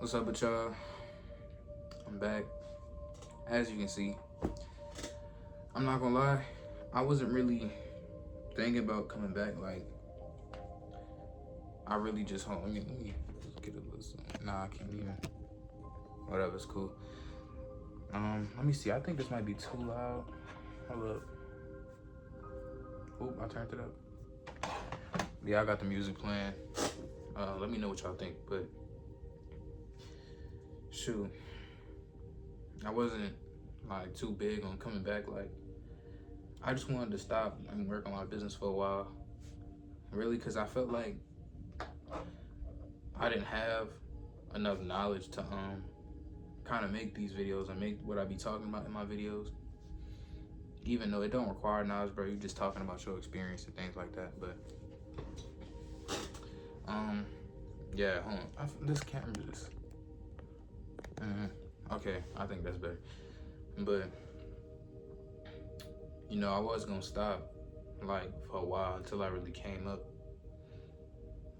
What's up with y'all? I'm back. As you can see, I'm not gonna lie, I wasn't really thinking about coming back. Like, I really just let me get a listen. Nah, I can't even. Whatever, it's cool. Let me see. I think this might be too loud. Hold up. Oop, I turned it up. Yeah, I got the music playing. Let me know what y'all think, but shoot, I wasn't like too big on coming back. Like, I just wanted to stop and work on my business for a while, really, because I felt like I didn't have enough knowledge to kind of make these videos and make what I be talking about in my videos. Even though it don't require knowledge, bro, you just talking about your experience and things like that. But yeah, hold on. This camera just okay, I think that's better. But you know, I was gonna stop like for a while until I really came up.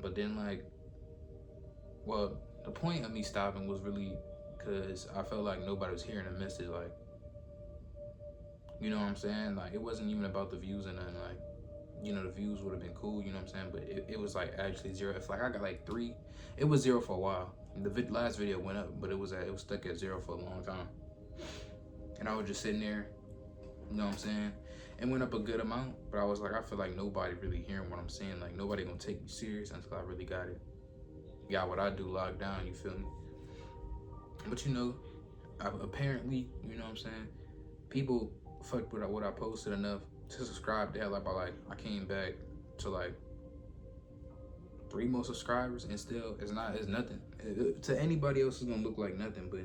But then, like, well, the point of me stopping was really because I felt like nobody was hearing the message. Like, you know what I'm saying? Like, it wasn't even about the views and nothing. Like, you know, the views would have been cool, you know what I'm saying? But it was like actually zero. If like I got like 3, it was 0 for a while. The last video went up, but it was stuck at 0 for a long time. And I was just sitting there, you know what I'm saying? It went up a good amount, but I was like, I feel like nobody really hearing what I'm saying. Like, nobody gonna take me serious until I really got it. Got what I do locked down, you feel me? But you know, apparently, you know what I'm saying? People fucked with what I posted enough to subscribe. They had like, I came back to like 3 more subscribers, and still it's nothing. To anybody else it's gonna look like nothing, but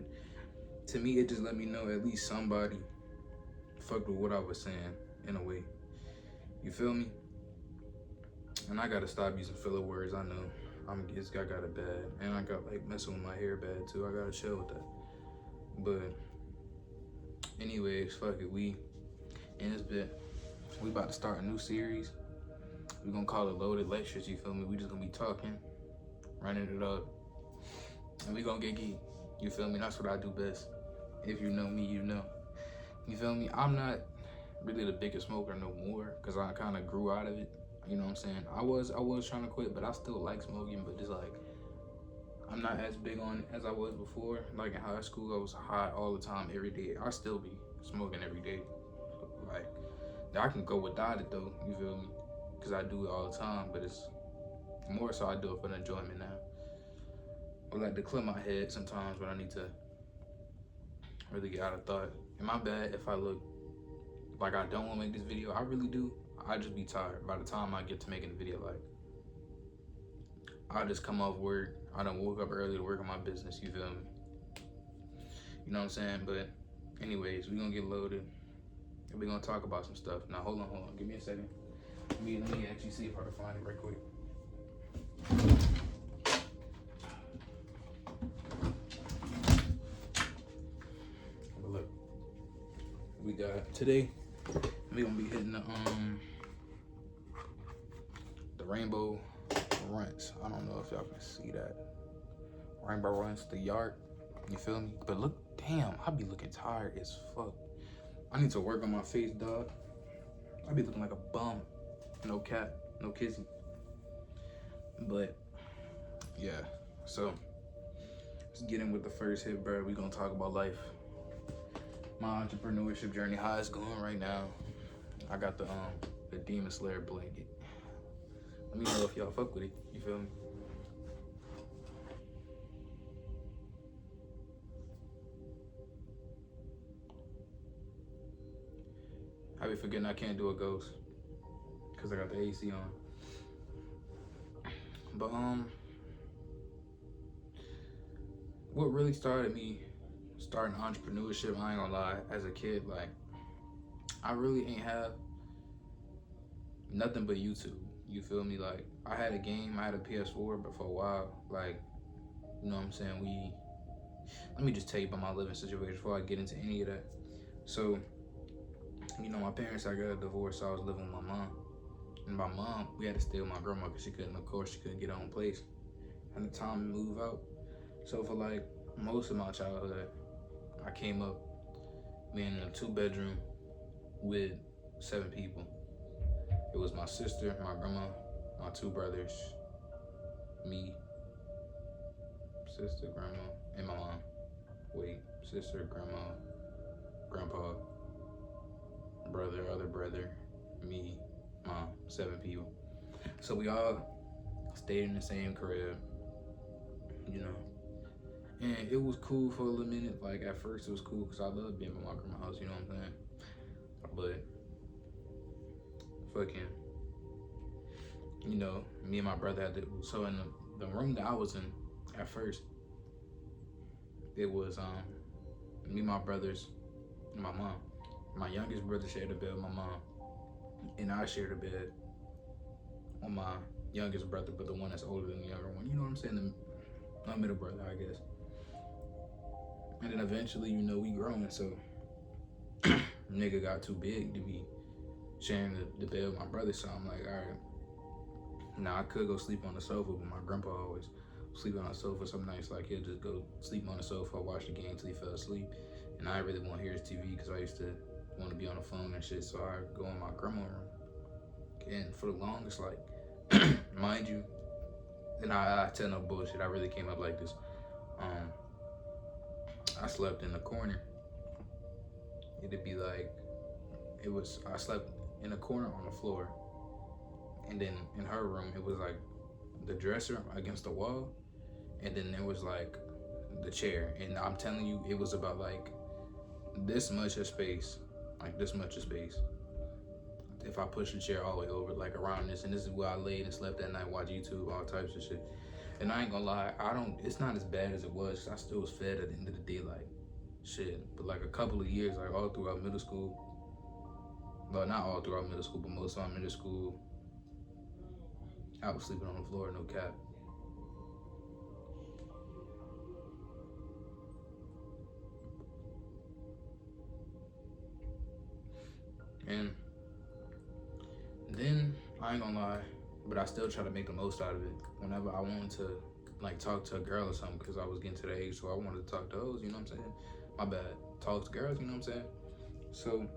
to me it just let me know at least somebody fucked with what I was saying in a way. You feel me? And I gotta stop using filler words. I know I got it bad, and I got like messing with my hair bad too. I gotta chill with that. But anyways, fuck it. We in this bit, we about to start a new series. We're gonna call it Loaded Lectures, you feel me? We just gonna be talking, running it up, and we gonna get geek, you feel me? That's what I do best. If you know me, you know. You feel me? I'm not really the biggest smoker no more, because I kind of grew out of it, you know what I'm saying? I was trying to quit, but I still like smoking, but just like, I'm not as big on it as I was before. Like in high school, I was high all the time, every day. I still be smoking every day. Like, I can go without it though, you feel me? Because I do it all the time, but it's more so I do it for the enjoyment now. I like to clear my head sometimes when I need to really get out of thought. And my bad if I look like I don't want to make this video. I really do. I just be tired by the time I get to making the video. Like, I just come off work. I done woke up early to work on my business, you feel me? You know what I'm saying? But anyways, we gonna get loaded and we gonna talk about some stuff. Now hold on, give me a second. Let me actually see if I can find it right quick. But look, we got today. We gonna be hitting the rainbow runs. I don't know if y'all can see that. Rainbow runs, the yard. You feel me? But look, damn, I be looking tired as fuck. I need to work on my face, dog. I be looking like a bum. No cap, no kissing. But yeah, so let's get in with the first hit, bro. We gonna talk about life. My entrepreneurship journey, how it's going right now. I got the Demon Slayer blanket. Let me know if y'all fuck with it. You feel me? I be forgetting I can't do a ghost because I got the AC on. But what really started me starting entrepreneurship, I ain't gonna lie, as a kid, like, I really ain't have nothing but YouTube. You feel me? Like, I had a game, I had a PS4, but for a while, like, you know what I'm saying, let me just tell you about my living situation before I get into any of that. So, you know, my parents, I got a divorce, so I was living with my mom. And my mom, we had to stay with my grandma because she couldn't get her own place. And the time to move out. So for like most of my childhood, I came up being in a 2-bedroom with 7 people. It was my sister, my grandma, my 2 brothers, me, sister, grandma, and my mom. Wait, sister, grandma, grandpa, brother, other brother, me, mom, 7 people. So we all stayed in the same crib, you know. And it was cool for a little minute. Like at first it was cool because I loved being at my grandma's house, you know what I'm saying? But fucking, you know, me and my brother had to, so in the room that I was in at first, it was me, my brothers, and my mom. My youngest brother shared a bed with my mom, and I shared a bed with my youngest brother, but the one that's older than the younger one. You know what I'm saying? My middle brother, I guess. And then eventually, you know, we growing, so nigga got too big to be sharing the bed with my brother. So I'm like, all right. Now I could go sleep on the sofa, but my grandpa always sleep on the sofa some nights. Like he'll just go sleep on the sofa, watch the game till he fell asleep. And I really want to hear his TV because I used to want to be on the phone and shit. So I go in my grandma's room. And for the longest, like, mind you, and I tell no bullshit, I really came up like this. I slept in the corner. It'd be like, I slept in a corner on the floor. And then in her room, it was like the dresser against the wall. And then there was like the chair. And I'm telling you, it was about like this much of space. Like this much of space. If I push the chair all the way over, like around this, and this is where I laid and slept that night, watch YouTube, all types of shit. And I ain't gonna lie, it's not as bad as it was. I still was fed at the end of the day, like shit. But like a couple of years, like all throughout middle school, well, not all throughout middle school, but most of my middle school, I was sleeping on the floor, no cap. And then, I ain't gonna lie, but I still try to make the most out of it. Whenever I wanted to, like, talk to a girl or something, because I was getting to the age where I wanted to talk to hoes, you know what I'm saying? My bad. Talk to girls, you know what I'm saying? So,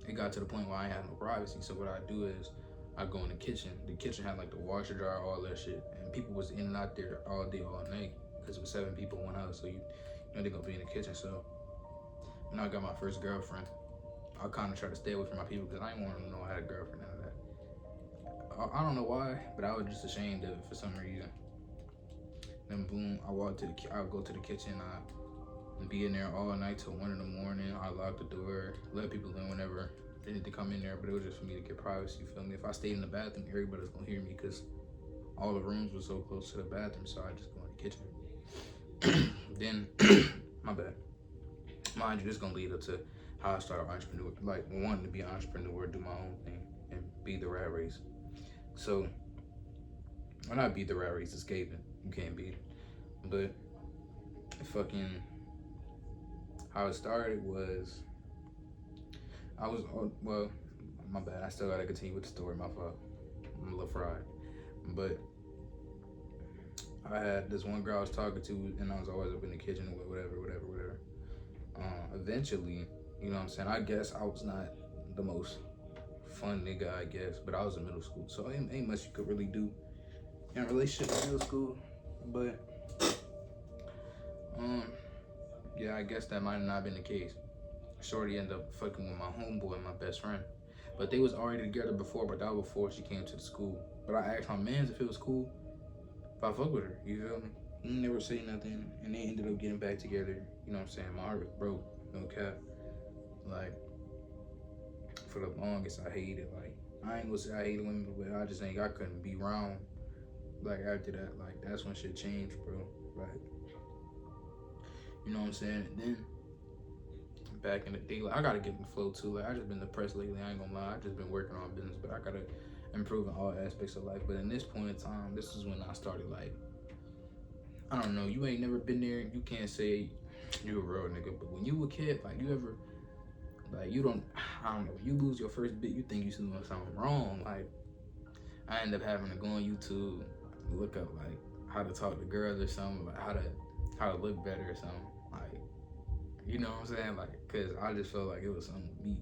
it got to the point where I ain't had no privacy. So what I do is, I go in the kitchen. The kitchen had, like, the washer dryer, all that shit. And people was in and out there all day, all night, because it was 7 people in one house. So, you know they're gonna be in the kitchen. So, when I got my first girlfriend, I kind of try to stay away from my people because I didn't want to know I had a girlfriend out of that. I don't know why, but I was just ashamed of it for some reason. Then boom, I go to the kitchen, I be in there all night till 1 in the morning. I lock the door, let people in whenever they need to come in there, but it was just for me to get privacy, you feel me? If I stayed in the bathroom, everybody's gonna hear me because all the rooms were so close to the bathroom, so I just go in the kitchen. Then, my bad. Mind you, this gonna lead up to how I started entrepreneur, like wanting to be an entrepreneur, do my own thing, and beat the rat race. So, when I beat the rat race, escaping, you can't beat it. But fucking, how it started was, well, my bad, I still gotta continue with the story, my fault. I'm a little fried. But I had this one girl I was talking to, and I was always up in the kitchen, whatever. Eventually, you know what I'm saying? I guess I was not the most fun nigga, I guess, but I was in middle school, so ain't much you could really do in a relationship in middle school. But yeah, I guess that might have not been the case. Shorty ended up fucking with my homeboy, my best friend. But they was already together before, but that was before she came to the school. But I asked my mans if it was cool if I fuck with her, you feel me? He never say nothing, and they ended up getting back together, you know what I'm saying? My heart was broke, no cap. Like, for the longest, I hated, like, I ain't gonna say I hated women, but I just think I couldn't be around. Like, after that, like, that's when shit changed, bro. Like, you know what I'm saying? And then, back in the day, like, I gotta get in the flow, too. Like, I just been depressed lately, I ain't gonna lie. I just been working on business, but I gotta improve in all aspects of life. But in this point in time, this is when I started, like, I don't know, you ain't never been there, you can't say you a real nigga, but when you a kid, like, you ever, like, I don't know, when you lose your first bit, you think you doing something wrong. Like, I end up having to go on YouTube, look up, like, how to talk to girls or something, like how to look better or something. Like, you know what I'm saying? Like, cause I just felt like it was something with me.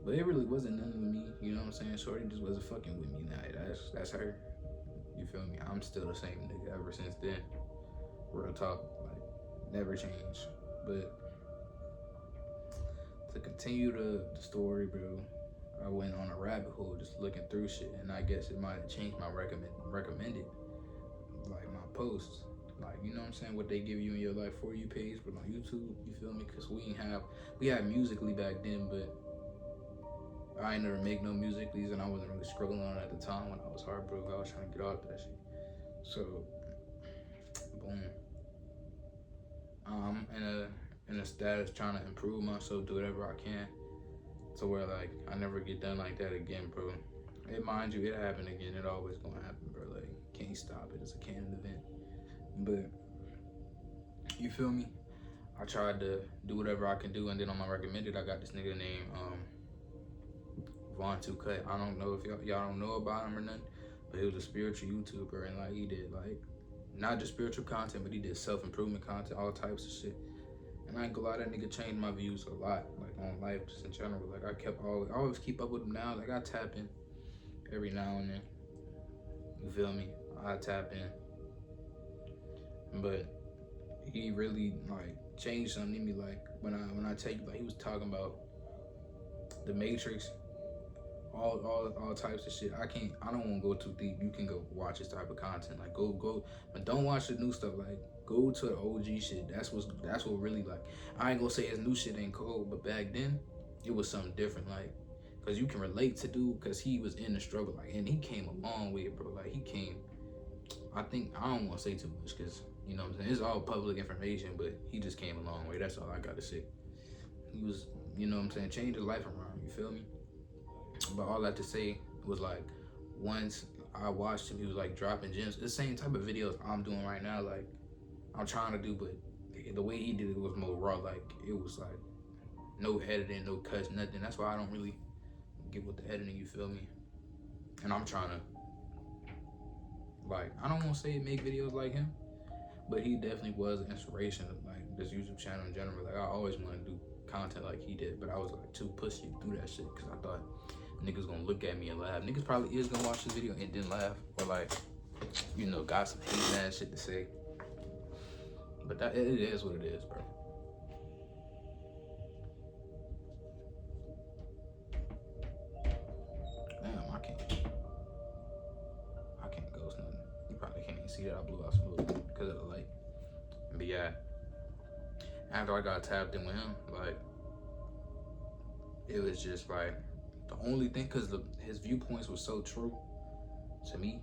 But it really wasn't nothing with me, you know what I'm saying? Shorty just wasn't fucking with me now. That's her. You feel me? I'm still the same nigga ever since then. Real talk, like never changed. But to continue the story, bro, I went on a rabbit hole just looking through shit, and I guess it might have changed my recommended, like my posts. Like, you know what I'm saying, what they give you in your life for you page, but on YouTube, you feel me? Cause we had Musically back then, but I ain't never make no Musicallys, and I wasn't really scrolling on it at the time when I was heartbroken. I was trying to get off that shit. So, boom. I'm in a status trying to improve myself, do whatever I can, to where like I never get done like that again, bro. It mind you, it happened again. It always gonna happen, bro. Like, can't stop it. It's a canon event. But you feel me? I tried to do whatever I can do, and then on my recommended, I got this nigga named Vaughn 2Cut. I don't know if y'all don't know about him or nothing, but he was a spiritual YouTuber, and like he did like not just spiritual content, but he did self-improvement content, all types of shit. And I ain't gonna lie, that nigga changed my views a lot, like on life just in general. Like I always keep up with him now. Like I tap in every now and then. You feel me? I tap in. But he really like changed something in me. Like when I tell you, like he was talking about the Matrix, all types of shit. I don't want to go too deep. You can go watch this type of content. Like go, but don't watch the new stuff. Like go to the OG shit. That's what really, like, I ain't gonna say his new shit ain't cold, but back then it was something different. Like, cause you can relate to dude, cause he was in the struggle. Like, and he came a long way, bro. Like he came. I don't want to say too much, cause you know what I'm saying, it's all public information, but he just came a long way. That's all I gotta say. He was, you know what I'm saying, changed his life around. You feel me? But all that to say was like, once I watched him, he was like dropping gems. The same type of videos I'm doing right now, like I'm trying to do, but the way he did it was more raw. Like it was like no editing, no cuts, nothing. That's why I don't really get with the editing, you feel me? And I'm trying to, like, I don't want to say make videos like him, but he definitely was an inspiration of like this YouTube channel in general. Like I always wanted to do content like he did, but I was like too pussy to do that shit, because I thought niggas gonna look at me and laugh. Niggas probably is gonna watch this video and then laugh, or like, you know, got some hate ass shit to say. But that, it is what it is, bro. Damn, I can't ghost nothing. You probably can't even see that I blew out some because of the light. But yeah, after I got tapped in with him, like, it was just like the only thing, because his viewpoints were so true to me,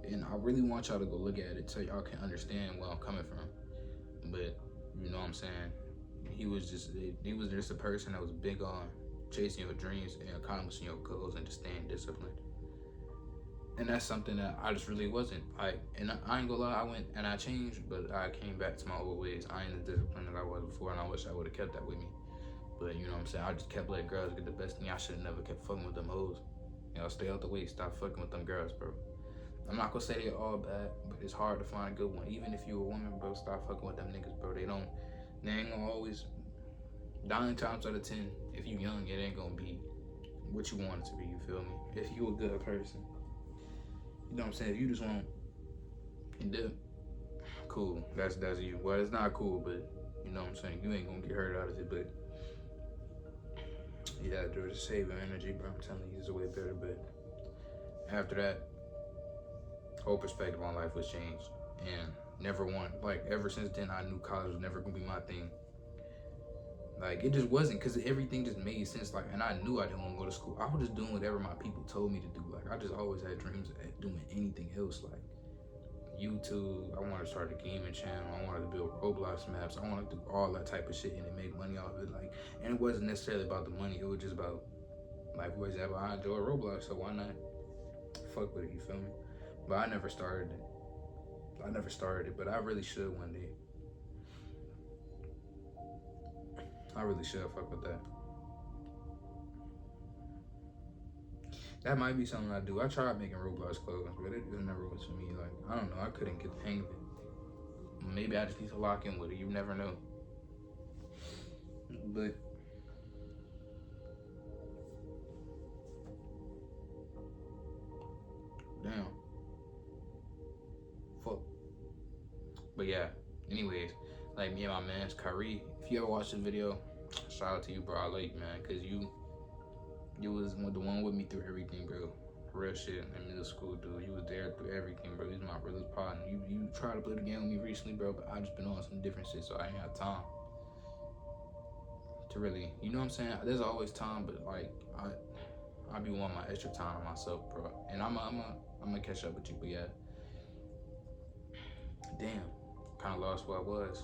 and I really want y'all to go look at it so y'all can understand where I'm coming from. But you know what I'm saying, he was just a person that was big on chasing your dreams and accomplishing your goals and just staying disciplined. And that's something that I just really wasn't. I ain't gonna lie, I went and I changed, but I came back to my old ways. I ain't as disciplined as I was before, and I wish I would have kept that with me. But you know what I'm saying, I just kept letting girls get the best of me. I should have never kept fucking with them hoes. You know, stay out the way, stop fucking with them girls, bro. I'm not gonna say they're all bad, but it's hard to find a good one. Even if you're a woman, bro, stop fucking with them niggas, bro. They ain't gonna always, 9 times out of 10, if you young, it ain't gonna be what you want it to be, you feel me? If you a good person. You know what I'm saying? If you just want and do, cool. That's you. Well, it's not cool, but you know what I'm saying? You ain't gonna get hurt out of it, but yeah, dude, just save your energy, bro. I'm telling you, it's way better. But after that, whole perspective on life was changed, and ever since then, I knew college was never gonna be my thing. Like, it just wasn't, because everything just made sense. Like, and I knew I didn't want to go to school. I was just doing whatever my people told me to do. Like, I just always had dreams of doing anything else. Like, YouTube, I wanted to start a gaming channel. I wanted to build Roblox maps. I wanted to do all that type of shit and then make money off of it. Like, and it wasn't necessarily about the money. It was just about, like, for example, I enjoy Roblox, so why not fuck with it, you feel me? But I never started it, but I really should one day. I really should fuck with that. That might be something I do. I tried making Roblox clothing, but it never was for me. Like, I don't know. I couldn't get the hang of it. Maybe I just need to lock in with it. You never know. But damn. Fuck. But yeah. Anyways, like me and my man's Kyrie. If you ever watched this video, shout out to you, bro. I like you, man, cause you was the one with me through everything, bro. Real shit in middle school, dude. You was there through everything, bro. He's my realest partner. You tried to play the game with me recently, bro, but I just been on some different shit, so I ain't had time to really, you know what I'm saying? There's always time, but like I be wanting my extra time myself, bro. And I'm gonna catch up with you, but yeah. Damn, kind of lost where I was.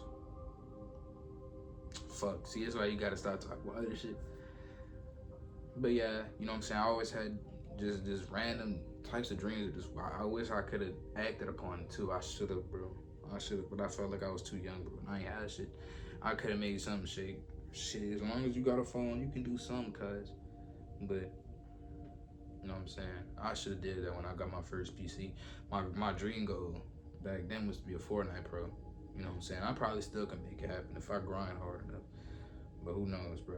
Fuck. See, that's why you gotta start talking about other shit. But yeah, you know what I'm saying? I always had just random types of dreams. Just I wish I could have acted upon it too. I should have, bro. I should have, but I felt like I was too young, bro. And I ain't had shit. I could have made something shake. Shit, as long as you got a phone, you can do something, cuz. But you know what I'm saying? I should have did that when I got my first PC. My dream goal back then was to be a Fortnite pro. You know what I'm saying? I probably still can make it happen if I grind hard enough. But who knows, bro?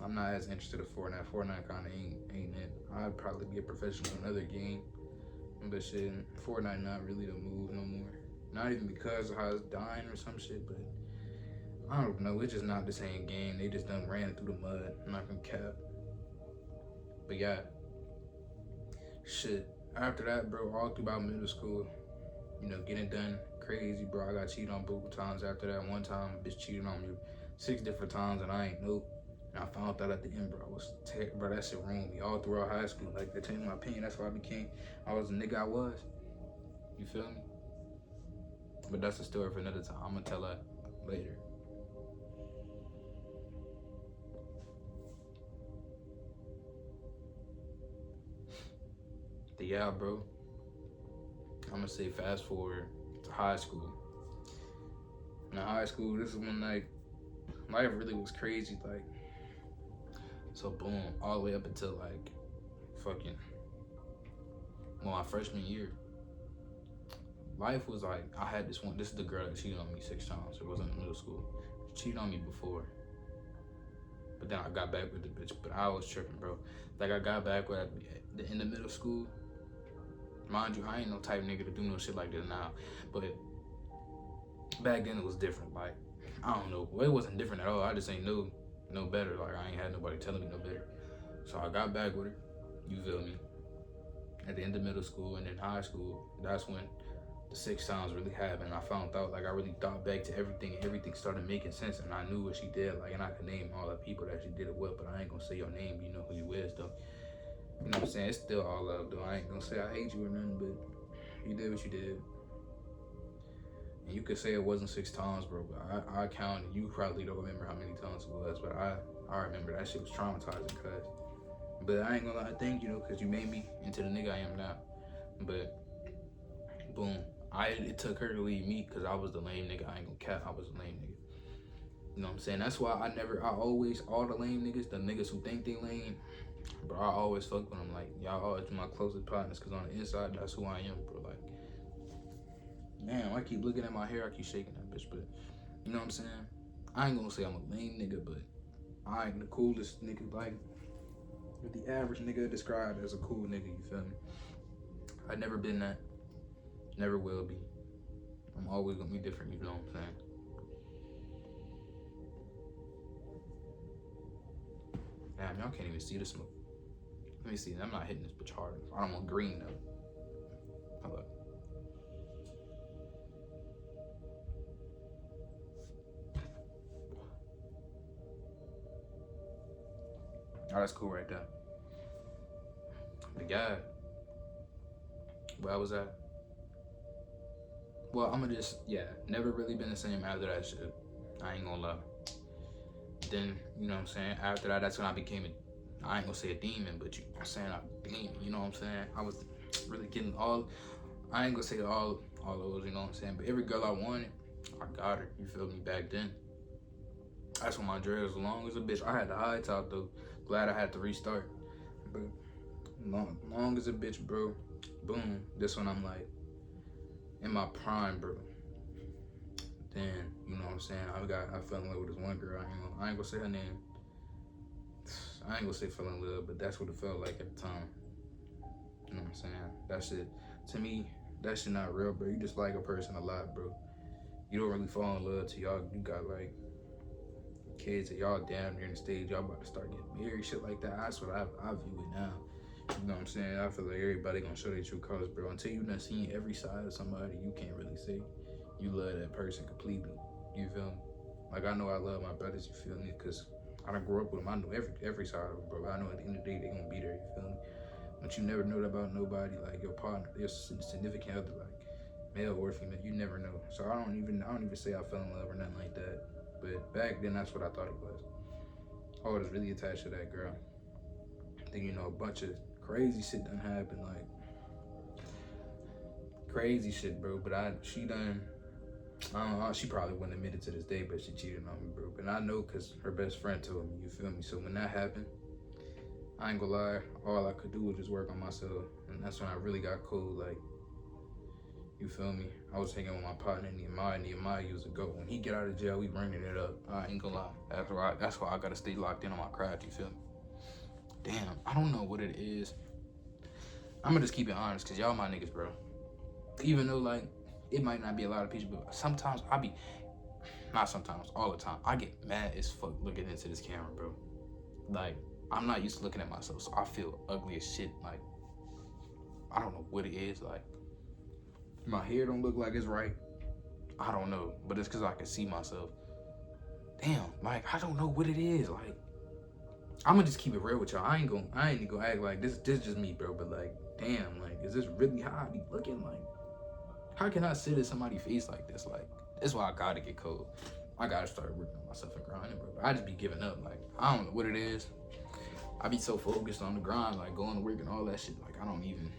I'm not as interested in Fortnite. Fortnite kind of ain't it. I'd probably be a professional in another game. But shit, Fortnite not really the move no more. Not even because of how it's dying or some shit, but I don't know. It's just not the same game. They just done ran it through the mud. I'm not gonna cap. But yeah, shit. After that, bro, all throughout middle school, you know, getting done crazy, bro. I got cheated on both times. After that, one time, a bitch cheated on me 6 different times, and I ain't know. And I found out at the end, bro. Bro, that shit ruined me all throughout high school. Like, that changed my opinion. That's why I was the nigga I was. You feel me? But that's a story for another time. I'm gonna tell that later. But yeah, bro. I'm gonna say fast forward to high school. Now, high school, this is when, like, life really was crazy. Like, so boom, all the way up until, like, fucking, well, my freshman year. Life was like, I had this is the girl that cheated on me 6 times. It wasn't in middle school. She cheated on me before. But then I got back with the bitch. But I was tripping, bro. Like, I got back with at the end of middle school. Mind you, I ain't no type nigga to do no shit like this now. But back then it was different. Like, I don't know. Well, it wasn't different at all. I just ain't no better. Like, I ain't had nobody telling me no better. So I got back with her. You feel me? At the end of middle school and then high school, that's when the 6 times really happened. I found out, like, I really thought back to everything, and everything started making sense, and I knew what she did, like, and I could name all the people that she did it with, but I ain't gonna say your name, you know who you is, though. You know what I'm saying? It's still all love, though. I ain't gonna say I hate you or nothing, but you did what you did. And you could say it wasn't 6 times, bro, but I counted. You probably don't remember how many times it was, but I remember that shit was traumatizing, cuz. But I ain't gonna lie, thank you, though, because you made me into the nigga I am now. But, boom. It took her to leave me because I was the lame nigga. I ain't gonna cap, I was the lame nigga. You know what I'm saying? That's why all the lame niggas, the niggas who think they lame, bro, I always fuck with them. Like, y'all always my closest partners because on the inside, that's who I am, bro. Like, man, I keep looking at my hair, I keep shaking that bitch, but you know what I'm saying? I ain't gonna say I'm a lame nigga, but I ain't the coolest nigga, like, what the average nigga described as a cool nigga, you feel me? I never been that. Never will be. I'm always gonna be different, you know what I'm saying? Damn, y'all can't even see the smoke. Let me see, I'm not hitting this bitch hard. I don't want green though. Hold up. Oh, that's cool right there. But yeah, where was that? Well, I'm gonna just, yeah, never really been the same after that shit. I ain't gonna lie. Then, you know what I'm saying? After that, that's when I became I ain't gonna say a demon, but I'm saying a demon, you know what I'm saying? I was really getting I ain't gonna say all those, you know what I'm saying? But every girl I wanted, I got her, you feel me, back then. That's when my dreads was long as a bitch. I had the high top though. Glad I had to restart. But long as a bitch, bro. Boom. This one I'm like in my prime, bro. Then you know what I'm saying. I fell in love with this one girl. I ain't gonna say her name. I ain't gonna say fell in love, but that's what it felt like at the time. You know what I'm saying? That shit, to me, that shit not real, bro. You just like a person a lot, bro. You don't really fall in love till you got like kids and y'all damn near in the stage, y'all about to start getting married, shit like that. That's what I view it now. You know what I'm saying? I feel like everybody gonna show their true colors, bro. Until you done seen every side of somebody, you can't really say you love that person completely. You feel me? Like I know I love my brothers, you feel me? Cause I done grew up with them. I know every side of them, bro. I know at the end of the day they gonna be there, you feel me? But you never know that about nobody, like your partner, your significant other, like male or female, you never know. So I don't even say I fell in love or nothing like that. But back then, that's what I thought it was. I was really attached to that girl. Then you know a bunch of crazy shit done happened, like crazy shit, bro. But she done. I don't know. She probably wouldn't admit it to this day, but she cheated on me, bro. But I know because her best friend told me. You feel me? So when that happened, I ain't gonna lie. All I could do was just work on myself, and that's when I really got cool. Like, you feel me? I was hanging with my partner Nehemiah. Nehemiah used to go when he get out of jail. We bringing it up. I ain't gonna lie. That's why I gotta stay locked in on my craft. You feel me? Damn, I don't know what it is. I'm gonna just keep it honest, cause y'all my niggas, bro. Even though like it might not be a lot of people, but sometimes not sometimes, all the time, I get mad as fuck looking into this camera, bro. Like I'm not used to looking at myself, so I feel ugly as shit. Like I don't know what it is. Like my hair don't look like it's right. I don't know, but it's cause I can see myself. Damn, like I don't know what it is. Like I'm gonna just keep it real with y'all. I ain't gonna act like this just me, bro. But like, damn, like is this really how I be looking? Like, how can I sit at somebody's face like this? Like, that's why I gotta get cold. I gotta start working on myself and grinding, bro. I just be giving up. Like, I don't know what it is. I be so focused on the grind, like going to work and all that shit. Like, I don't even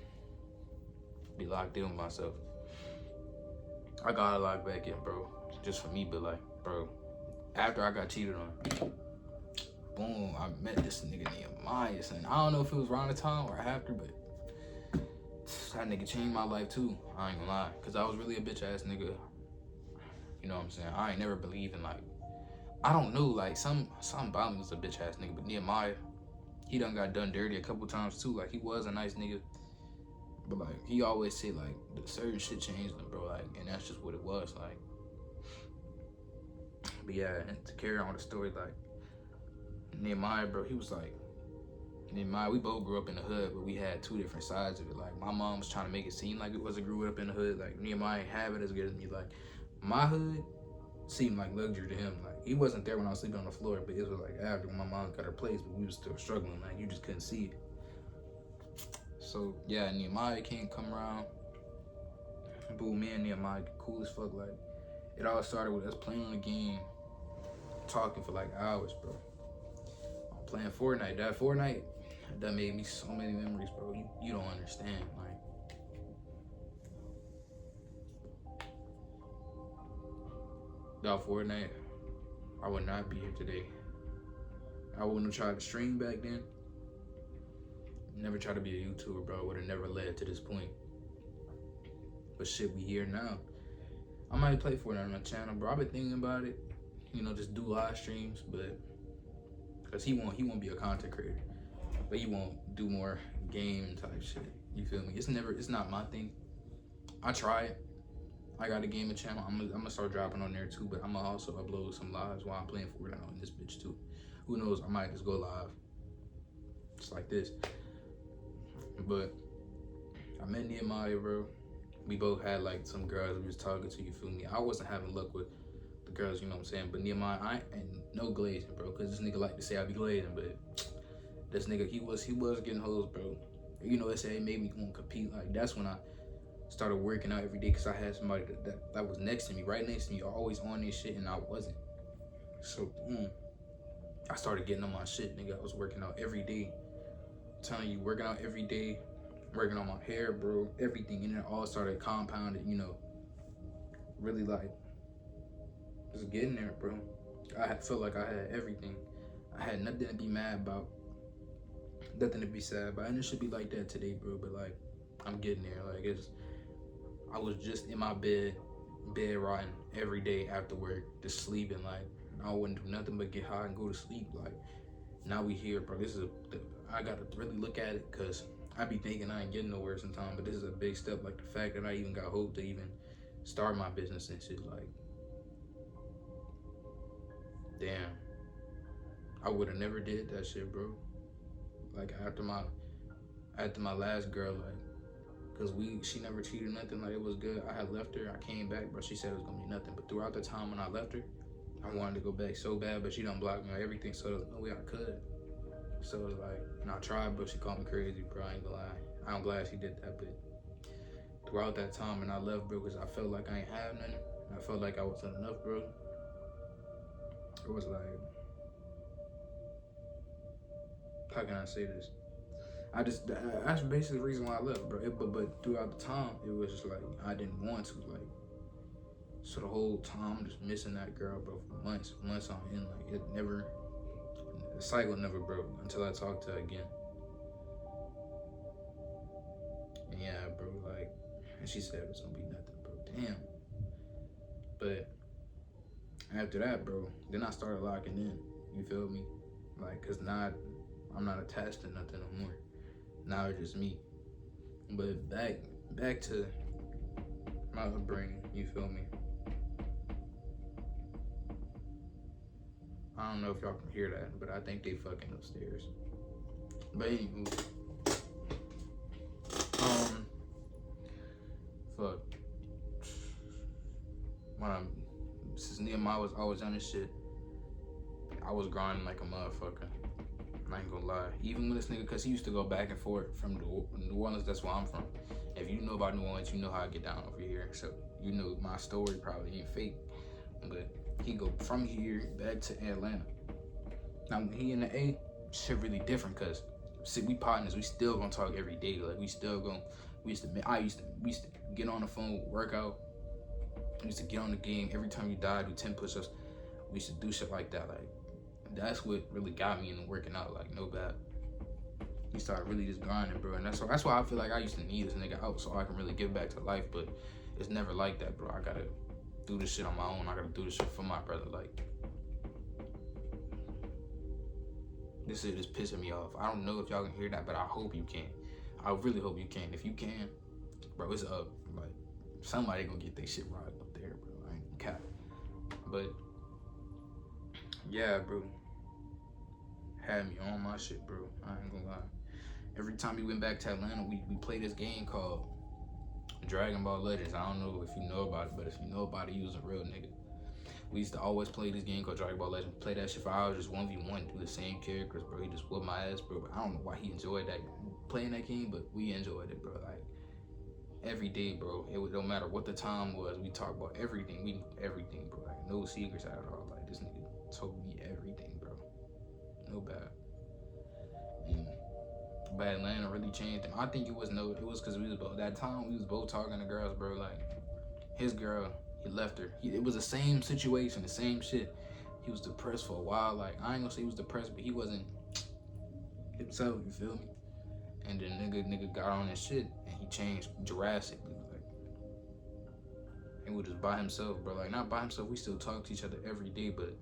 be locked in with myself. I gotta lock back in, bro. Just for me, but like, bro, after I got cheated on, boom, I met this nigga Nehemiah, son. I don't know if it was around the time or after, but that nigga changed my life too. I ain't gonna lie, cause I was really a bitch ass nigga. You know what I'm saying? I ain't never believed in like, I don't know, like some about me was a bitch ass nigga, but Nehemiah, he done got done dirty a couple times too. Like he was a nice nigga, but like he always said like certain shit changed him, bro. Like, and that's just what it was. Like, but yeah, and to carry on the story, like Nehemiah, bro, he was like. Nehemiah, we both grew up in the hood, but we had two different sides of it. Like, my mom was trying to make it seem like it wasn't grew up in the hood. Like, Nehemiah ain't have it as good as me. Like, my hood seemed like luxury to him. Like, he wasn't there when I was sleeping on the floor, but it was like after my mom got her place, but we was still struggling. Like, you just couldn't see it. So, yeah, Nehemiah can't come around. Boom, me and Nehemiah cool as fuck. Like, it all started with us playing on the game, talking for like hours, bro. I'm playing Fortnite. That made me so many memories, bro. You don't understand. Like, without Fortnite, I would not be here today. I wouldn't have tried to stream back then. Never tried to be a YouTuber, bro. Would have never led to this point. But shit, we here now. I might play Fortnite on my channel, bro. I've been thinking about it. You know, just do live streams, but cause he won't be a content creator, but he won't do more game type shit. You feel me? It's not my thing. I try it. I got a gaming channel. I'm gonna start dropping on there too, but I'm gonna also upload some lives while I'm playing Fortnite on this bitch too. Who knows? I might just go live, just like this. But I met Nehemiah, bro. We both had like some girls we was talking to. You feel me? I wasn't having luck with the girls, you know what I'm saying? But Nehemiah, and no glazing, bro, cause this nigga like to say I be glazing, but this nigga he was getting hoes, bro. You know, it said it made me want to compete. Like that's when I started working out every day, because I had somebody that was next to me, right next to me, always on this shit, and I wasn't. So, I started getting on my shit, nigga. I was working out every day. I'm telling you, working out every day, working on my hair, bro, everything. And it all started compounded, you know, really like, just getting there, bro. I felt like I had everything. I had nothing to be mad about. Nothing to be sad about. And it should be like that today, bro. But like, I'm getting there. Like, I was just in my bed rotting every day after work, just sleeping. Like, I wouldn't do nothing but get high and go to sleep. Like, now we here, bro. I gotta really look at it, because I be thinking I ain't getting nowhere sometimes, but this is a big step. Like, the fact that I even got hope to even start my business and shit. Like, damn, I would have never did that shit, bro. Like, after my last girl, like, cause she never cheated nothing. Like, it was good. I had left her. I came back, bro. She said it was gonna be nothing. But throughout the time when I left her, I wanted to go back so bad, but she done blocked me on everything. So there's no way I could. So it was like, and I tried, but she called me crazy, bro. I ain't gonna lie. I'm glad she did that, but throughout that time when I left, bro, because I felt like I ain't have nothing. I felt like I wasn't enough, bro. It was like, how can I say this? That's basically the reason why I left, bro. But throughout the time, it was just like, I didn't want to, like, so the whole time I'm just missing that girl, bro, for months on end. Like, the cycle never broke until I talked to her again. And yeah, bro, like, and she said it was gonna be nothing, bro. Damn. But after that, bro, then I started locking in. You feel me? Like, cause now I'm not attached to nothing no more. Now it's just me. But back to my upbringing. You feel me? I don't know if y'all can hear that, but I think they fucking upstairs. But anywho, fuck. Since Nehemiah was always on this shit, I was grinding like a motherfucker. I ain't gonna lie. Even with this nigga, cause he used to go back and forth from New Orleans. That's where I'm from. If you know about New Orleans, you know how I get down over here. So you know my story probably ain't fake, but he go from here back to Atlanta. Now when he in the A, shit really different, cause see, we partners. We still gonna talk every day. Like, we used to get on the phone, work out. We used to get on the game. Every time you die, do 10 push-ups. We used to do shit like that. Like, that's what really got me into working out. Like, no bad. You started really just grinding, bro. And that's why I feel like I used to need this nigga out so I can really give back to life. But it's never like that, bro. I gotta do this shit on my own. I gotta do this shit for my brother. Like, this shit is pissing me off. I don't know if y'all can hear that, but I hope you can. I really hope you can. If you can, bro, it's up. Like, somebody gonna get their shit right up there, bro. I ain't gonna cap. But yeah, bro, had me on my shit, bro. I ain't gonna lie. Every time we went back to Atlanta, we played this game called Dragon Ball Legends. I don't know if you know about it, but if you know about it, you was a real nigga. We used to always play this game called Dragon Ball Legends. Play that shit for hours, just 1v1, do the same characters, bro. He just whooped my ass, bro. But I don't know why he enjoyed that, playing that game, but we enjoyed it, bro. Like, every day, bro. It would, no matter what the time was, we talk about everything. We knew everything, bro. Like, no secrets at all. Like, this nigga told me everything, bro. No bad. But Atlanta really changed him. I think it was because we was both, that time we was both talking to girls, bro. Like, his girl, he left her. It was the same situation, the same shit. He was depressed for a while. Like, I ain't gonna say he was depressed, but he wasn't himself, you feel me? And then nigga got on his shit and he changed drastically. Like, he was just by himself, bro. Like, not by himself, we still talk to each other every day, but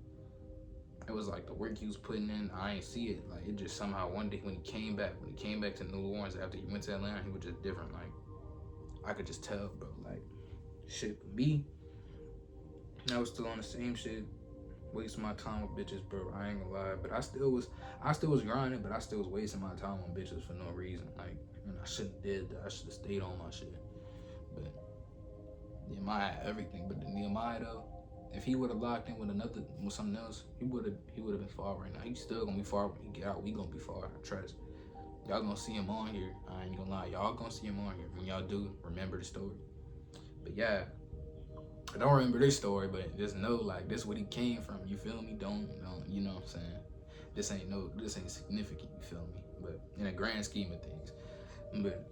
it was like the work he was putting in, I ain't see it. Like, it just somehow one day when he came back to New Orleans after he went to Atlanta, he was just different. Like, I could just tell, bro. Like, shit with me, and I was still on the same shit, wasting my time with bitches, bro. I ain't gonna lie, but I still was grinding, but I still was wasting my time on bitches for no reason. Like, and I shouldn't have did that. I should have stayed on my shit. But Nehemiah had everything. But the Nehemiah though, if he would have locked in with something else, he would have been far right now. He's still gonna be far when he get out. We gonna be far. I trust. Y'all gonna see him on here. I ain't gonna lie. Y'all gonna see him on here. When y'all do, remember the story. But yeah, I don't remember this story, but just know, like, this what he came from. You feel me? Don't you know what I'm saying? This ain't significant. You feel me? But in a grand scheme of things. But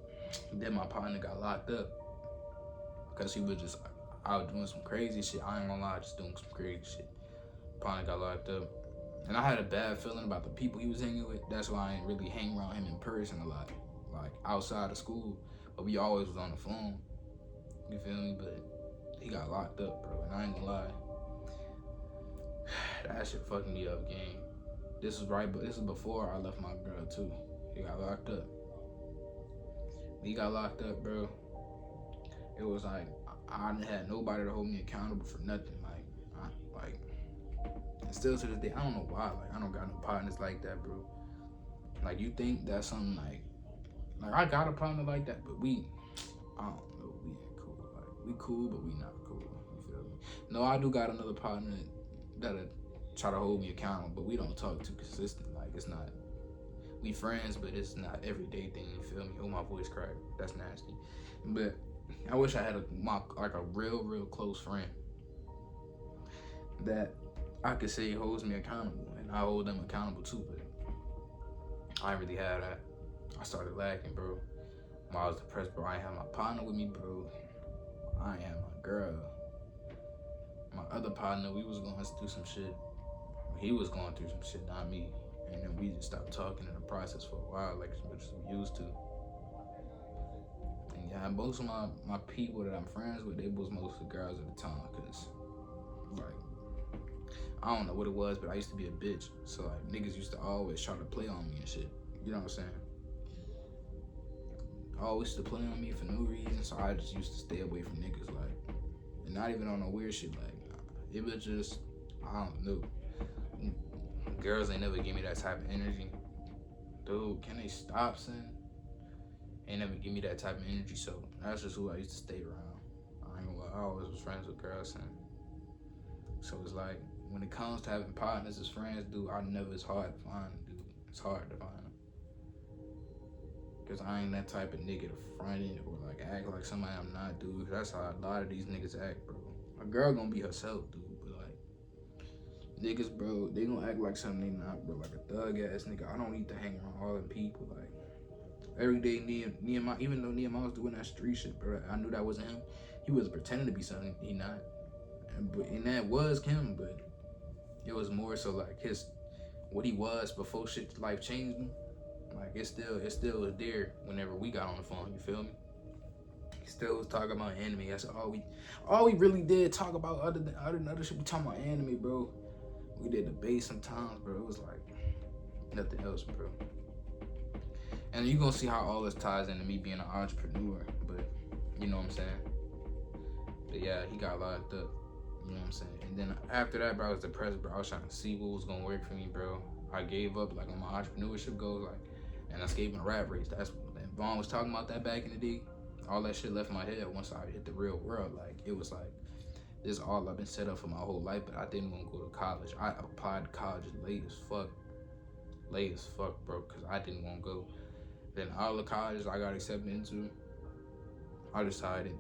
then my partner got locked up because he was just out doing some crazy shit. I ain't gonna lie, just doing some crazy shit. Partner got locked up. And I had a bad feeling about the people he was hanging with. That's why I ain't really hang around him in person a lot, like outside of school. But we always was on the phone. You feel me? But he got locked up, bro. And I ain't gonna lie, that shit fucking me up, gang. This was right, but this is before I left my girl too. He got locked up. He got locked up, bro. It was like I didn't have nobody to hold me accountable for nothing. And still to this day, I don't know why. Like, I don't got no partners like that, bro. Like, you think that's something like I got a partner like that, but I don't know, we ain't cool. Like, we cool, but we not cool. You feel me? No, I do got another partner that'll try to hold me accountable, but we don't talk too consistent. Like, it's not, we friends, but it's not everyday thing. You feel me? Oh, my voice cracked. That's nasty. But I wish I had a real close friend that I could say holds me accountable, and I hold them accountable too, but I ain't really had that. I started lacking, bro. When I was depressed, bro, I ain't have my partner with me, bro. I ain't have my girl. My other partner, we was going through some shit. He was going through some shit, not me. And then we just stopped talking in the process for a while, like as much as we used to. And yeah, most of my people that I'm friends with, they was mostly girls at the time, cause like, I don't know what it was, but I used to be a bitch. So like niggas used to always try to play on me and shit. You know what I'm saying? Always used to play on me for no reason. So I just used to stay away from niggas, like, and not even on no weird shit. Like, it was just, I don't know. Girls ain't never give me that type of energy. Dude, can they stop, son? Ain't never give me that type of energy. So that's just who I used to stay around. I ain't gonna lie, I always was friends with girls, son. So it's like, when it comes to having partners as friends, dude, it's hard to find, dude. It's hard to find them. Cause I ain't that type of nigga to front it or like act like somebody I'm not, dude. That's how a lot of these niggas act, bro. A girl gonna be herself, dude, but like, niggas, bro, they gonna act like something they not, bro. Like a thug ass nigga. I don't need to hang around all them people. Like, every day, Nehemiah, even though Nehemiah was doing that street shit, bro, I knew that wasn't him. He was pretending to be something he not. And that was him, but it was more so like what he was before life changed him. Like, it still was there whenever we got on the phone. You feel me? He still was talking about anime. That's all we really did talk about other than other shit. We talking about anime, bro. We did debate sometimes, bro. It was like nothing else, bro. And you gonna see how all this ties into me being an entrepreneur, but you know what I'm saying? But yeah, he got locked up. You know what I'm saying? And then after that, bro, I was depressed, bro. I was trying to see what was gonna work for me, bro. I gave up, like, on my entrepreneurship goals, like, and I escaped in a rat race. That's when Vaughn was talking about that back in the day. All that shit left my head once I hit the real world. Like, it was like, this is all I've been set up for my whole life, but I didn't want to go to college. I applied to college late as fuck, bro, because I didn't want to go. Then all the colleges I got accepted into, I decided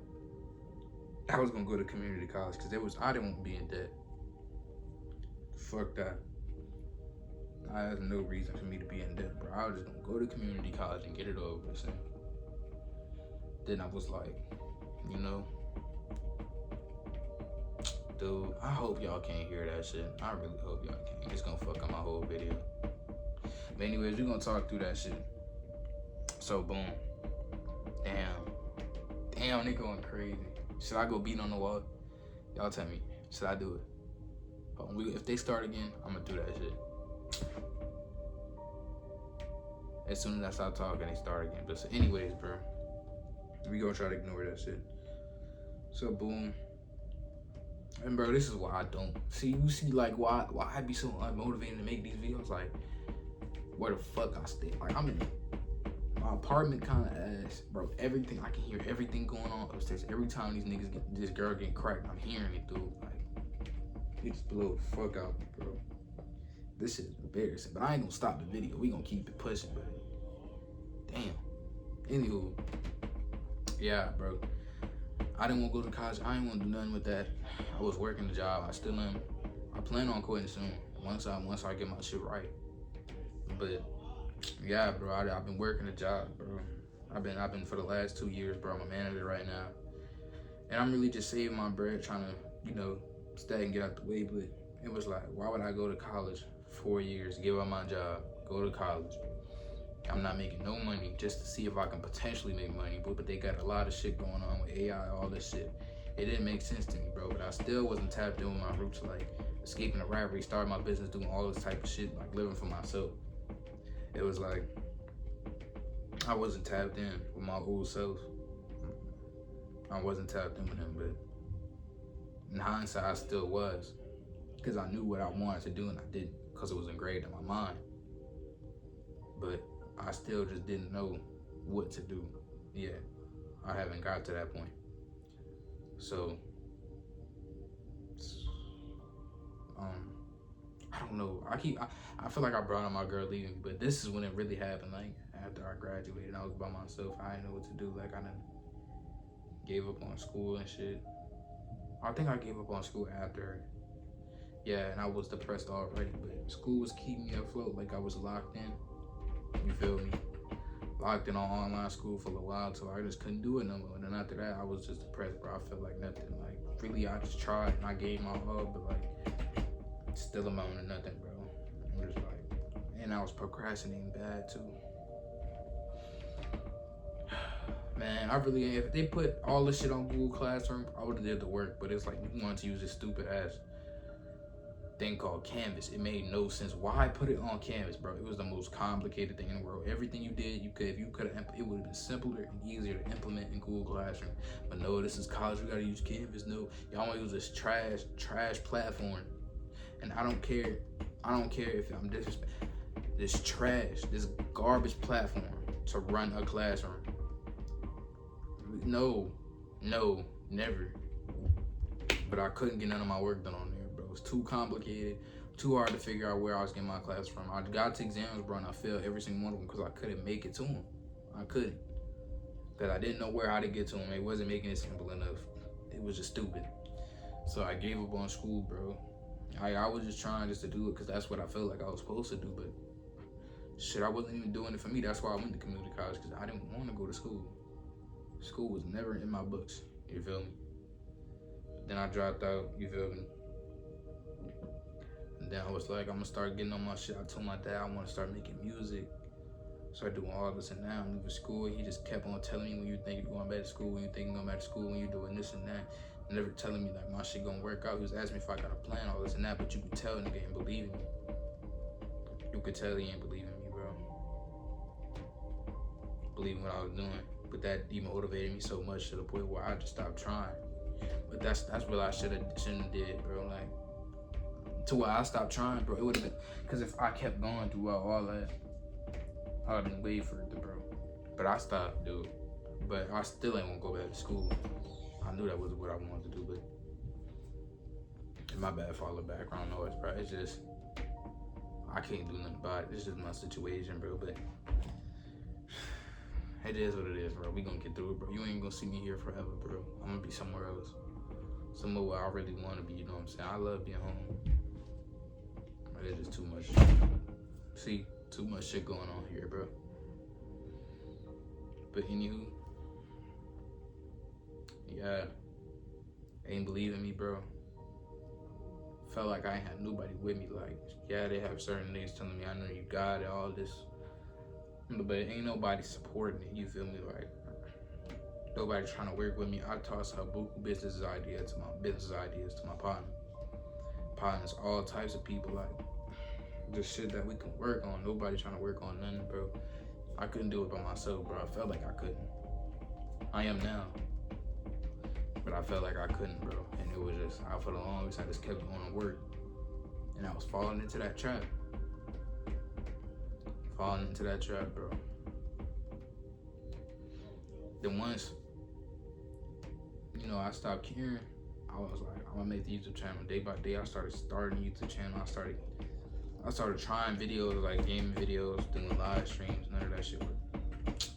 I was gonna go to community college because I didn't want to be in debt. Fuck that. There's no reason for me to be in debt, bro. I was just gonna go to community college and get it over with. Then I was like, you know, dude, I hope y'all can't hear that shit. I really hope y'all can't. It's gonna fuck up my whole video. But anyways, we're gonna talk through that shit. So boom. Damn, they going crazy. Should I go beat on the wall? Y'all tell me. Should I do it? If they start again, I'm gonna do that shit. As soon as I stop talking, they start again. But so anyways, bro, we gonna try to ignore that shit. So boom. And bro, this is why I don't see. You see, like, why I be so unmotivated to make these videos. Like, where the fuck I stay? Like, I'm in my apartment, kind of ass, bro. Everything, I can hear everything going on upstairs. Every time this girl getting cracked, I'm hearing it, dude. Like, it just blow the fuck out, bro. This shit is embarrassing, but I ain't gonna stop the video. We gonna keep it pushing, but damn. Anywho, yeah, bro. I didn't want to go to college. I didn't want to do nothing with that. I was working the job. I still am. I plan on quitting soon. Once I get my shit right. But yeah, bro. I've been working the job, bro. I've been for the last 2 years, bro. I'm a manager right now, and I'm really just saving my bread, trying to, you know, stay and get out the way. But it was like, why would I go to college 4 years, give up my job, go to college. I'm not making no money just to see if I can potentially make money, but they got a lot of shit going on with AI, all this shit. It didn't make sense to me, bro, but I still wasn't tapped in with my roots, like escaping the rat race, starting my business, doing all this type of shit, like living for myself. It was like, I wasn't tapped in with my old self. I wasn't tapped in with him, but in hindsight, I still was, because I knew what I wanted to do and I didn't, because it was engraved in my mind. But I still just didn't know what to do. Yeah, I haven't got to that point. So, I don't know. I feel like I brought up my girl leaving me, but this is when it really happened. Like after I graduated, I was by myself. I didn't know what to do. Like I done gave up on school and shit. I think I gave up on school after. Yeah, and I was depressed already, but school was keeping me afloat. Like I was locked in. You feel me? Locked in on online school for a while, so I just couldn't do it no more. And then after that, I was just depressed, bro. I felt like nothing. Like really, I just tried and I gave my all, but like still amounting to nothing, bro. I'm just like, and I was procrastinating bad too. Man, I really, if they put all this shit on Google Classroom, I would have did the work. But it's like you wanted to use this stupid ass thing called Canvas. It made no sense. Why put it on Canvas, bro? It was the most complicated thing in the world. Everything you did, if you could have, it would have been simpler and easier to implement in Google Classroom. But no, this is college. We gotta use Canvas. No, y'all want to use this trash platform. And I don't care. I don't care if I'm disrespectful. This trash, this garbage platform to run a classroom. No, never. But I couldn't get none of my work done on there. It was too complicated, too hard to figure out where I was getting my class from. I got to exams, bro, and I failed every single one of them because I couldn't make it to them. I couldn't. Because I didn't know how to get to them. It wasn't making it simple enough. It was just stupid. So I gave up on school, bro. I was just trying just to do it because that's what I felt like I was supposed to do. But shit, I wasn't even doing it for me. That's why I went to community college, because I didn't want to go to school. School was never in my books. You feel me? Then I dropped out. You feel me? And then I was like, I'm gonna start getting on my shit. I told my dad I want to start making music, start doing all this, and now I'm leaving school. He just kept on telling me, when you think you're going back to school, when you think you're going back to school, when you're doing this and that, never telling me like my shit gonna work out. He was asking me if I got a plan, all this and that, but you could tell nigga ain't believing me. You could tell he ain't believing me, bro. Believing what I was doing, but that demotivated me so much to the point where I just stopped trying. But that's what I shouldn't have did, bro. Like, to where I stopped trying, bro. It would have been, because if I kept going throughout all that, I would have been way further, bro. But I stopped, dude. But I still ain't want to go back to school. I knew that was what I wanted to do, but it's my bad for all the background noise, bro. It's just, I can't do nothing about it. It's just my situation, bro. But it is what it is, bro. We gonna get through it, bro. You ain't gonna see me here forever, bro. I'm gonna be somewhere else. Somewhere where I really want to be, you know what I'm saying? I love being home. But it's just too much. See, too much shit going on here, bro. But anywho, yeah, ain't believing me, bro. Felt like I ain't had nobody with me. Like, yeah, they have certain niggas telling me I know you got it, all this. But ain't nobody supporting it, you feel me? Like, nobody trying to work with me. I toss her buku business ideas to my partners, all types of people, like, just shit that we can work on. Nobody trying to work on nothing, bro. I couldn't do it by myself, bro. I felt like I couldn't. I am now, but I felt like I couldn't, bro. And it was just, for the longest, I just kept going to work, and I was falling into that trap. Bro. Then once, you know, I stopped caring, I was like, I'm gonna make the YouTube channel. Day by day, I started starting YouTube channel. I started trying videos, like gaming videos, doing live streams. None of that shit worked.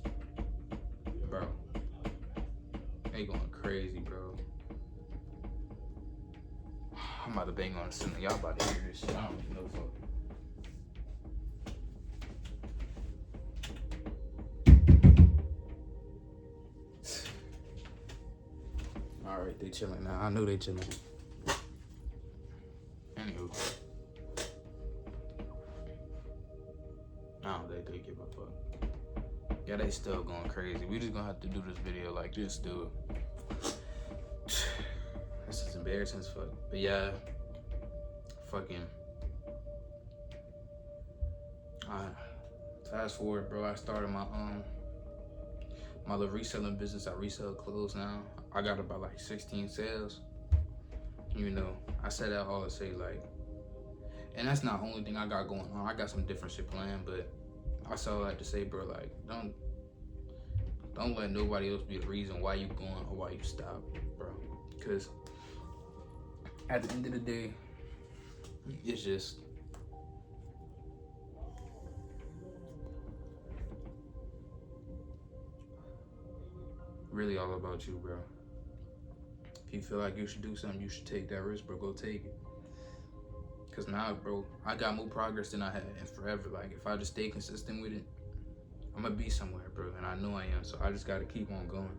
Bro, they going crazy, bro. I'm about to bang on the center. Y'all about to hear this shit. I don't even know fuck. Alright, they chilling now. I knew they chilling. Anywho. nobody give a fuck. Yeah, they still going crazy. We just gonna have to do this video, like, just do it. This is embarrassing as fuck. But yeah, fucking, fast forward, bro. I started my little reselling business. I resell clothes now. I got about like 16 sales. You know, I said that all to say, like, and that's not the only thing I got going on. I got some different shit planned, but I saw that to say, bro, like, don't let nobody else be the reason why you going or why you stop, bro. Because at the end of the day, it's just really all about you, bro. If you feel like you should do something, you should take that risk, bro. Go take it. Cause now, bro, I got more progress than I had in forever. Like, if I just stay consistent with it, I'm gonna be somewhere, bro. And I know I am. So I just gotta keep on going.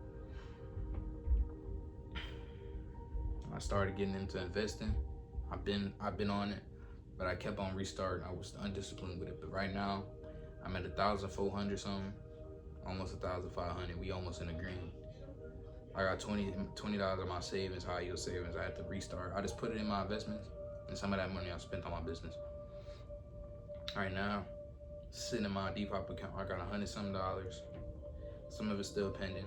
I started getting into investing. I've been on it, but I kept on restarting. I was undisciplined with it. But right now, I'm at 1,400 something, almost 1,500. We almost in the green. I got $20 of my savings, high yield savings. I had to restart. I just put it in my investments, and some of that money I spent on my business. Right now, sitting in my Depop account, I got $100 something. Some of it's still pending.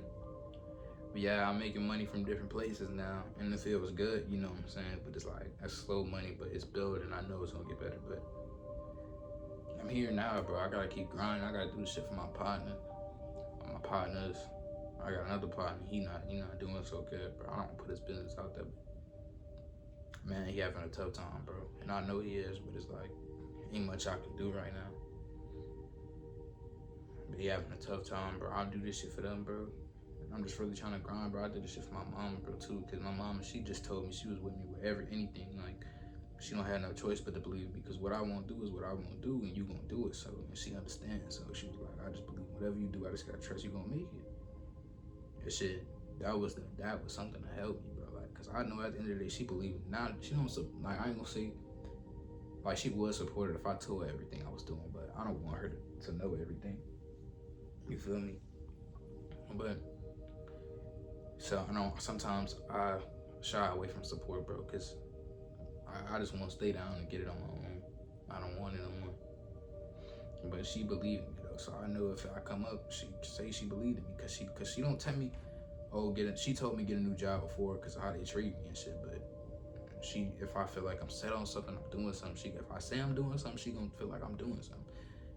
But yeah, I'm making money from different places now, and it feels good, you know what I'm saying? But it's like, that's slow money, but it's building. I know it's gonna get better, but I'm here now, bro. I gotta keep grinding. I gotta do this shit for my partners. I got another partner. He not doing so good, bro. I don't put his business out there. Man, he having a tough time, bro. And I know he is, but it's like, ain't much I can do right now. But he having a tough time, bro. I'll do this shit for them, bro. I'm just really trying to grind, bro. I did this shit for my mama, bro, too. Because my mama, she just told me she was with me with anything. Like, she don't have no choice but to believe me. Because what I want to do is what I want to do, and you going to do it. So, and she understands. So she was like, I just believe whatever you do, I just got to trust you going to make it. And shit, that was something to help me, bro. Like, because I know at the end of the day, she believed me. Now, she don't, like, I ain't going to say, like, she was supportive if I told her everything I was doing. But I don't want her to know everything. You feel me? But, so, I know sometimes I shy away from support, bro, because I just want to stay down and get it on my own. I don't want it no more. But she believed me, though, so I know if I come up, she say she believed in me, because she don't tell me, oh, she told me get a new job before because of how they treat me and shit, but if I feel like I'm set on something, I'm doing something, if I say I'm doing something, she gonna feel like I'm doing something.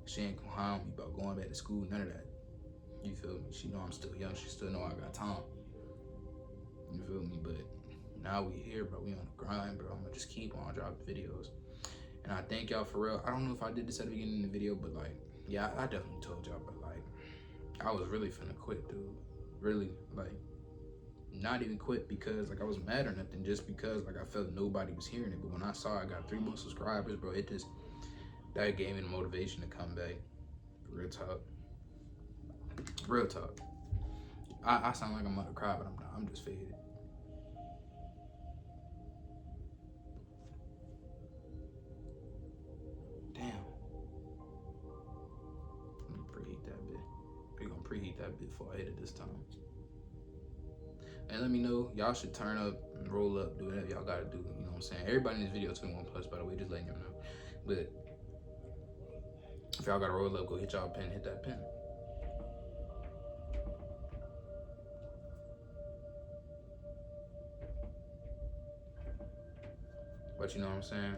She ain't gonna harm me about going back to school, none of that. You feel me? She know I'm still young, she still know I got time. You feel me? But now we here, bro. We on the grind, bro. I'm gonna just keep on dropping videos. And I thank y'all for real. I don't know if I did this at the beginning of the video, but like, yeah, I definitely told y'all, but like, I was really finna quit, dude. Really, like, not even quit because like I was mad or nothing, just because like I felt nobody was hearing it. But when I saw I got 3 more subscribers, bro, that gave me the motivation to come back. Real talk. Real talk. I sound like I'm about to cry, but I'm not. I'm just faded. Damn. Let me preheat that bit. We're gonna preheat that bit before I hit it this time. And let me know, y'all should turn up and roll up, do whatever y'all gotta do, you know what I'm saying? Everybody in this video 21 plus, by the way, just letting y'all know. But if y'all gotta roll up, go hit y'all pin, hit that pin. But you know what I'm saying?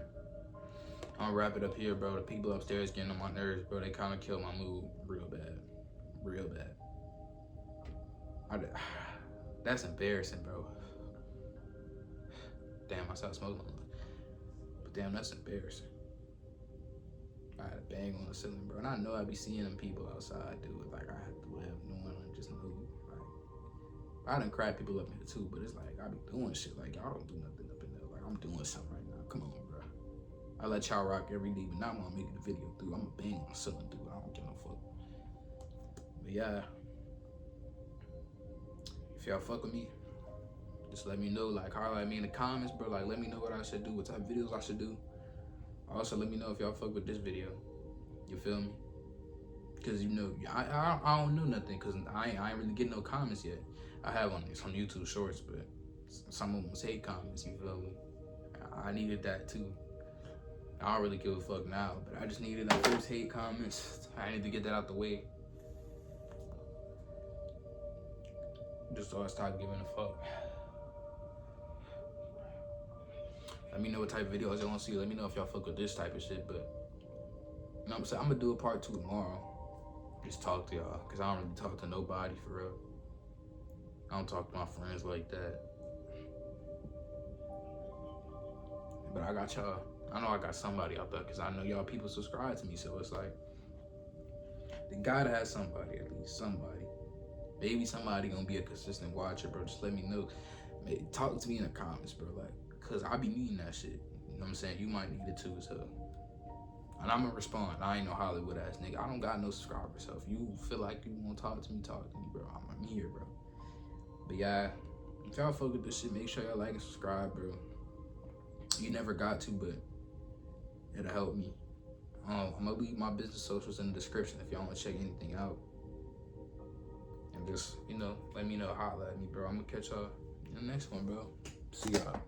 I'm gonna wrap it up here, bro. The people upstairs getting on my nerves, bro. They kind of killed my mood real bad. Real bad. That's embarrassing, bro. Damn, I started smoking. But damn, that's embarrassing. I had a bang on the ceiling, bro. And I know I be seeing them people outside, dude. Like, I have to have no one just move. Like, I done crack people up here too, but it's like, I be doing shit. Like, y'all don't do nothing up in there. Like, I'm doing something right now. Come on, bro. I let y'all rock every day, but now when I'm making the video through, I'm a bang on the ceiling, dude. I don't give no fuck. But yeah. If y'all fuck with me, just let me know. Like, holler at me in the comments, bro. Like, let me know what I should do, what type of videos I should do. Also, let me know if y'all fuck with this video. You feel me? Cause you know, I don't know nothing, cause I ain't really getting no comments yet. I have on some YouTube shorts, but some of them was hate comments, you feel me? I needed that too. I don't really give a fuck now, but I just needed the first hate comments. I need to get that out the way. Just so I stop giving a fuck. Let me know what type of videos y'all want to see. Let me know if y'all fuck with this type of shit, but you know what I'm saying? I'm gonna do a part 2 tomorrow. Just talk to y'all, cause I don't really talk to nobody for real. I don't talk to my friends like that. But I got y'all. I know I got somebody out there, cause I know y'all people subscribe to me, so it's like, they gotta have somebody, at least somebody. Maybe somebody gonna be a consistent watcher, bro. Just let me know. Talk to me in the comments, bro. Like, cause I be needing that shit. You know what I'm saying? You might need it too, so. And I'm gonna respond. I ain't no Hollywood ass nigga. I don't got no subscribers, so if you feel like you wanna talk to me, bro. I'm here, bro. But yeah, if y'all fuck with this shit, make sure y'all like and subscribe, bro. You never got to, but it'll help me. I'm gonna leave my business socials in the description if y'all wanna check anything out. And just, you know, let me know, holla at me, bro. I'm gonna catch y'all in the next one, bro. See y'all.